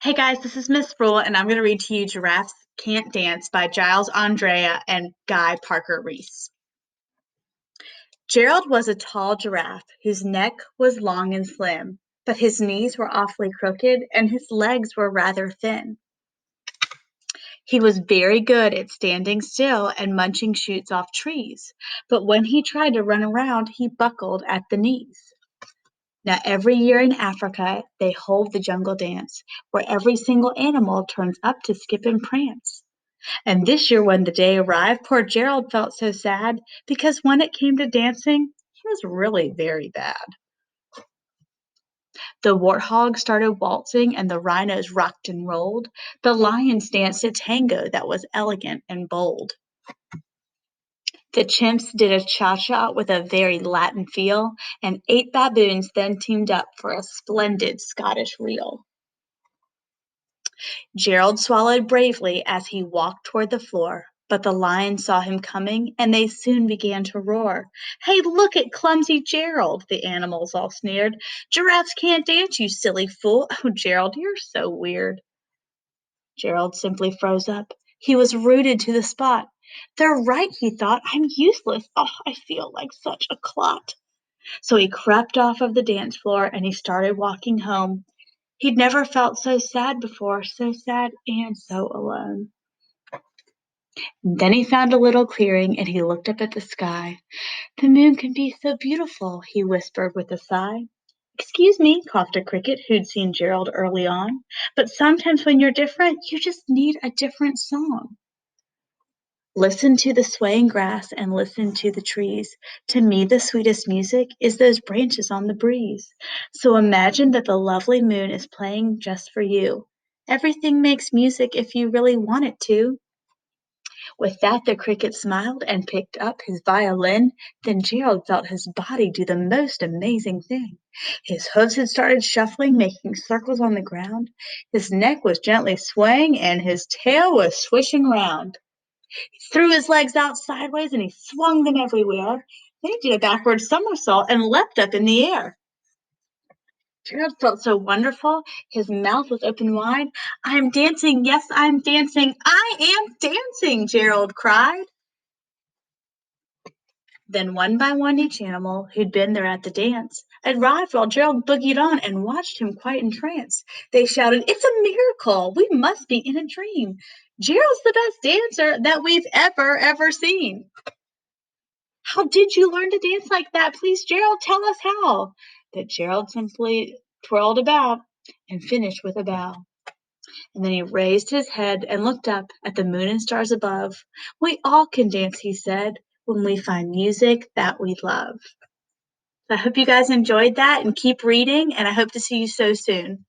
Hey guys, this is Miss Sprewell, and I'm going to read to you Giraffes Can't Dance by Giles, Andreae, and Guy Parker-Rees. Gerald was a tall giraffe whose neck was long and slim, but his knees were awfully crooked and his legs were rather thin. He was very good at standing still and munching shoots off trees, but when he tried to run around, he buckled at the knees. Now, every year in Africa, they hold the jungle dance, where every single animal turns up to skip and prance. And this year, when the day arrived, poor Gerald felt so sad because when it came to dancing, he was really very bad. The warthog started waltzing and the rhinos rocked and rolled. The lions danced a tango that was elegant and bold. The chimps did a cha-cha with a very Latin feel, and 8 baboons then teamed up for a splendid Scottish reel. Gerald swallowed bravely as he walked toward the floor, but the lions saw him coming, and they soon began to roar. "Hey, look at clumsy Gerald!" the animals all sneered. "Giraffes can't dance, you silly fool!" "Oh, Gerald, you're so weird." Gerald simply froze up. He was rooted to the spot. "They're right," he thought. "I'm useless. Oh, I feel like such a clot." So he crept off of the dance floor and he started walking home. He'd never felt so sad before, so sad and so alone. Then he found a little clearing and he looked up at the sky. "The moon can be so beautiful," he whispered with a sigh. "Excuse me," coughed a cricket who'd seen Gerald early on, "but sometimes when you're different, you just need a different song." Listen to the swaying grass and listen to the trees. To me, the sweetest music is those branches on the breeze. So imagine that the lovely moon is playing just for you. Everything makes music if you really want it to. With that, the cricket smiled and picked up his violin. Then Gerald felt his body do the most amazing thing. His hooves had started shuffling, making circles on the ground. His neck was gently swaying, and his tail was swishing round. He threw his legs out sideways and he swung them everywhere. Then he did a backward somersault and leapt up in the air. Gerald felt so wonderful. His mouth was open wide. "I'm dancing. Yes, I'm dancing. I am dancing," Gerald cried. Then one by one each animal who'd been there at the dance arrived while Gerald boogied on and watched him quite entranced. They shouted, "It's a miracle! We must be in a dream. Gerald's the best dancer that we've ever seen." "How did you learn to dance like that? Please, Gerald, tell us how." But Gerald simply twirled about and finished with a bow. And then he raised his head and looked up at the moon and stars above. "We all can dance," he said, "when we find music that we love." So I hope you guys enjoyed that and keep reading, and I hope to see you so soon.